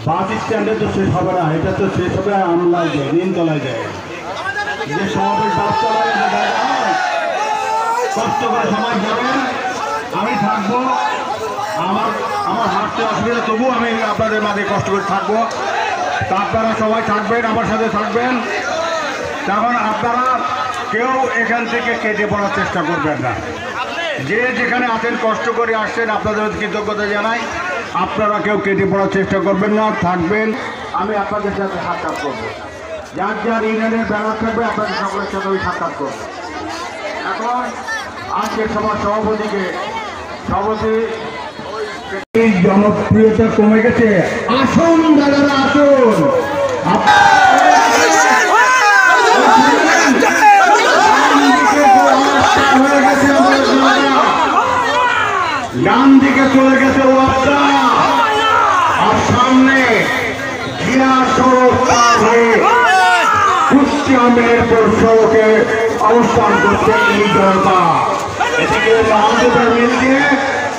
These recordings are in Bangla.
বাস স্ট্যান্ডে তো শেষ হবে না, এটা তো শেষ হবে আমলায় যায়, নিমতলায় যায়। যে সমাবেশ বাস চালায় কষ্ট করে সবাই যাবেন, আমি থাকবো। আমার হাঁটতে অসুবিধা, তবু আমি আপনাদের মাঝে কষ্ট করে থাকবো। তা আপনারা সবাই থাকবেন, আমার সাথে থাকবেন। তখন আপনারা কেউ এখান থেকে কেটে পড়ার চেষ্টা করবেন না। যে যেখানে আছেন কষ্ট করে আসছেন, আপনাদের কৃতজ্ঞতা জানাই। আপনারা কেউ কেটে পড়ার চেষ্টা করবেন না, থাকবেন। আমি আপনাদের সাথে সাক্ষাৎ করবো। যার যার ইউনিয়নের ব্যানার থাকবে আপনাদের সকলের সাথে ওই সাক্ষাৎ করবো। এখন আজকের সবার সভাপতি জনপ্রিয়তা কমে গেছে। আসুন দাদারা, আসুন। ডান দিকে চলে গেছে ওয়াদা, আর সামনে জিয়া সড়ক কুষ্টিয়া মেহেরপুর সড়কে অবস্থান করছে এই জনতা। এদিকে মিল দিয়ে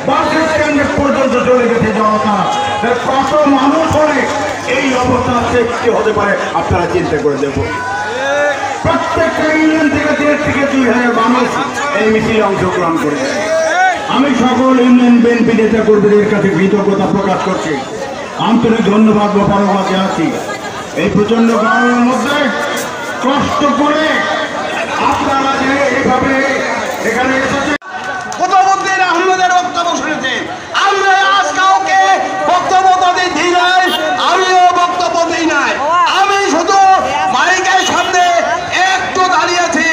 বাস স্ট্যান্ড পর্যন্ত চলে গেছে জনতা। কত মানুষ হলে এই অবস্থা সৃষ্টি হতে পারে আপনারা চিন্তা করে দেখুন। প্রত্যেকটা ইউনিয়ন থেকে 1.5 থেকে 2,000 মানুষ এই মিছিলে অংশগ্রহণ করেছে। আমি সকল ইউনিয়ন বিএনপি নেতা কর্মীদের কাছে কৃতজ্ঞতা প্রকাশ করছি, আন্তরিক ধন্যবাদ ও ধন্যবাদ জানাচ্ছি। এই প্রচন্ড গরমের মধ্যে কষ্ট করে আপনারা যে এইভাবে এখানে এসেছে, কুতুবউদ্দিন আহমেদের বক্তব্য শুনেছে। আমরা আজ কাউকে বক্তব্য দিই নাই, আমিও বক্তব্য দিই নাই। আমি শুধু মাইকের সামনে একটু দাঁড়িয়েছি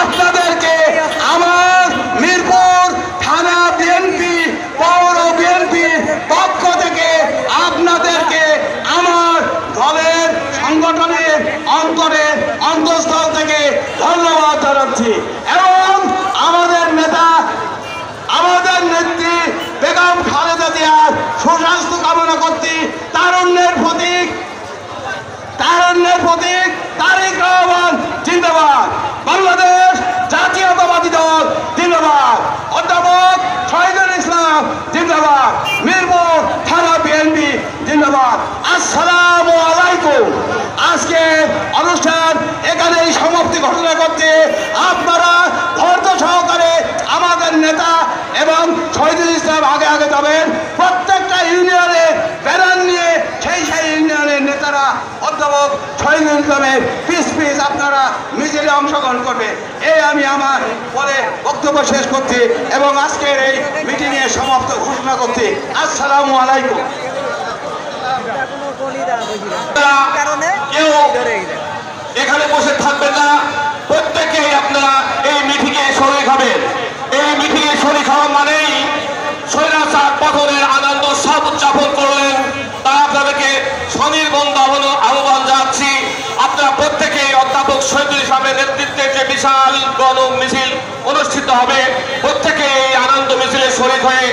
আপনাদেরকে আমার মিরপুর থানা বিএনপি পৌর বিএনপি পক্ষ থেকে আপনাদেরকে আমার দলের সংগঠনের অন্তঃস্থল থেকে ধন্যবাদ জানাচ্ছি। এবং আমাদের নেতা, আমাদের নেত্রী বেগম খালেদা জিয়ার সুস্বাস্থ্য কামনা করছি। তারুণ্যের প্রতীক তারেক রহমান জিন্দাবাদ। বাংলাদেশ জাতীয়তাবাদী দল জিন্দাবাদ। অধ্যাপক শহীদুল ইসলাম জিন্দাবাদ। মিরপুর থানা বিএনপি জিন্দাবাদ। আসসালামু আলাইকুম। আজকে অনুষ্ঠান এখানেই সমাপ্তি ঘোষণা করতে আপনারা ধৈর্য সহকারে আমাদের নেতা এবং শহীদুল ইসলাম আগে যাবেন। প্রত্যেকটা ইউনিয়নে ব্যানার নিয়ে সেই ইউনিয়নের নেতারা অধ্যাপক শহীদুল ইসলামের পিস আপনারা মিছিলে অংশগ্রহণ করবে। এই আমি আমার পরে বক্তব্য শেষ করছি এবং আজকের এই মিটিংয়ে সমাপ্ত ঘোষণা করছি। আসসালামু আলাইকুম। কেউ এখানে বসে থাকবেন না, প্রত্যেকেই আপনারা এই মিটিংয়ে শরীক হবেন। এই মিটিংয়ে শরীক হওয়া মানেই স্বৈরাচার পতনের আনন্দ সব উদযাপন করলেন। তাই আপনাদেরকে স্বনির্বন্ধ আহ্বান জানাচ্ছি। আপনারা প্রত্যেকেই অধ্যাপক শহীদুল ইসলামের নেতৃত্বে যে বিশাল গণ মিছিল অনুষ্ঠিত হবে, প্রত্যেকে এই আনন্দ মিছিলে শরীক হয়ে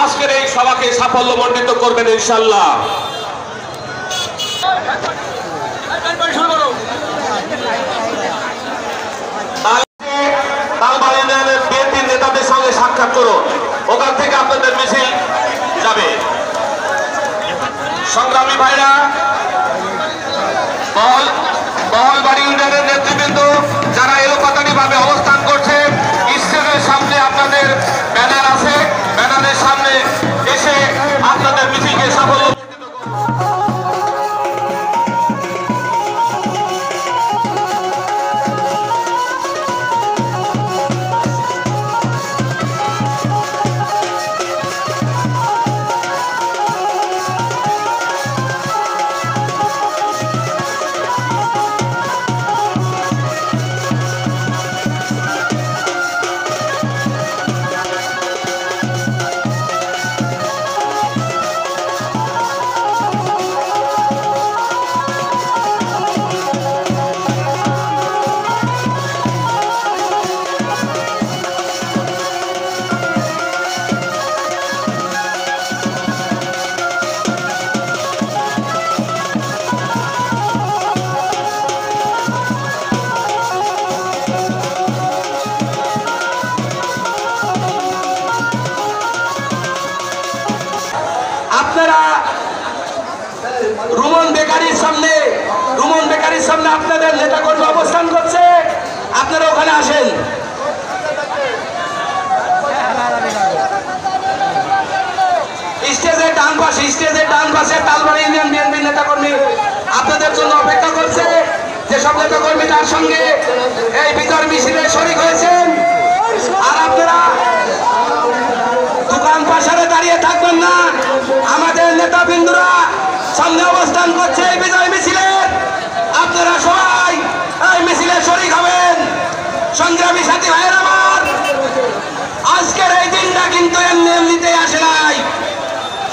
আজকের এই সভাকে সাফল্যমণ্ডিত করবেন ইনশাআল্লাহ। বিএনপির নেতাদের সঙ্গে সাক্ষাৎ করুন, ওখান থেকে আপনাদের মিছিল যাবে। সংগ্রামী ভাইরা, বহলবাড়ি ইউনিয়নের নেতৃবৃন্দ যারা এলোপাতাড়ি ভাবে অবস্থান করছে, স্টেজের সামনে আপনাদের ব্যানার আছে, ব্যানারের সামনে এসে আপনাদের মিছিলকে সাফল্য আপনারা রুমন বেকারির সামনে আপনাদের নেতাকর্মী অবস্থান করছে, আপনারা ওখানে আসেন। স্টেজের ডান পাশে তালবাড়ি ইউনিয়ন বিএনপির নেতাকর্মী আপনাদের জন্য অপেক্ষা করছে। যেসব নেতাকর্মী তার সঙ্গে এই বিজয় মিছিলে শরীক হয়েছেন, আর আপনারা দোকান পাশারে দাঁড়িয়ে থাকবেন না। আমাদের নেতাবৃন্দরা সামনে অবস্থান করছে এই বিজয় মিছিলের, আপনারা সবাই এই মিছিলে শরীক হবেন। সংগ্রামী সাথী ভাইয়ের আমার, আজকের এই দিনটা কিন্তু এমনিতে আসে নাই।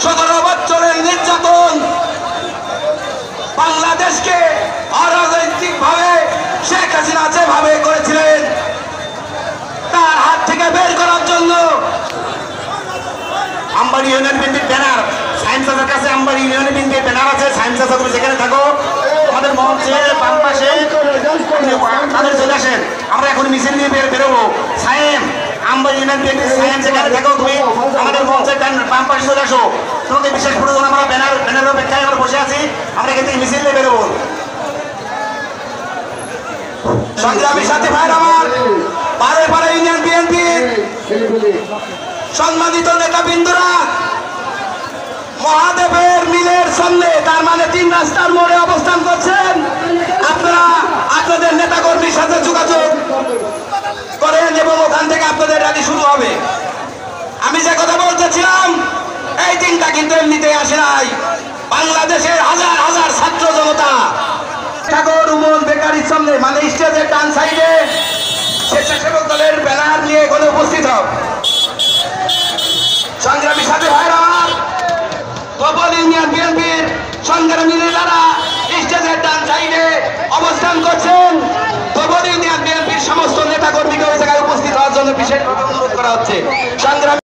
17 বছরের নির্যাতন বাংলাদেশকে অরাজনৈতিক ভাবে শেখ হাসিনা যেভাবে করেছিলেন, তার হাত থেকে বের করার জন্য আমবাড়ি ইউনিয়ন বিএনপির ব্যানার, সায়েন্স চাচার কাছে আমবাড়ি ইউনিয়ন বিএনপির ব্যানার আছে। সায়েন্স চাচা তুমি যেখানে থাকো আমাদের মঞ্চের বাম পাশে তাদের চলে আসেন। আমরা এখন মিছিল নিয়ে বেরোবো। সায়েম আমবাড়ি ইউনিয়ন বিএনপির সায়েম যেখানে থাকো তুমি আমাদের মঞ্চের বাম পাশে চলে আসো। তোমাদের বিশেষ প্রয়োজন, আমরা ব্যানার অপেক্ষায় আমরা বসে আছি। আমরা এখান থেকে মিছিল নিয়ে বেরোবো। সংগ্রামী সাথী ভাইয়ের আমার, পাড়ে ইউনিয়ন বিএনপির সম্মানিত নেতাবৃন্দরা মহাদেবের মিলের সামনে, তার মানে 3 রাস্তার মোড়ে অবস্থান করছেন। আপনারা আপনাদের নেতাকর্মীর সাথে যোগাযোগ করেন এবং ওখান থেকে আপনাদের র্যালি শুরু হবে। আমি যে কথা বলতেছিলাম, এই দিনটা কিন্তু এমনিতে আসে নাই। বাংলাদেশের হাজার হাজার ছাত্র জনতা রুমন বেকারির সামনে, মানে স্টেজের ডান সাইডে স্বেচ্ছাসেবক দলের ব্যানার নিয়ে এখানে উপস্থিত হন। সংগ্রামী সাথী ভাইরা আমার, গোপাল ইউনিয়ন বিএনপির সংগ্রামী নেতারা স্টেজের ডান সাইডে অবস্থান করছেন। গোপাল ইউনিয়ন বিএনপির সমস্ত নেতাকর্মীকে ওই জায়গায় উপস্থিত হওয়ার জন্য বিশেষভাবে অনুরোধ করা হচ্ছে। সংগ্রামী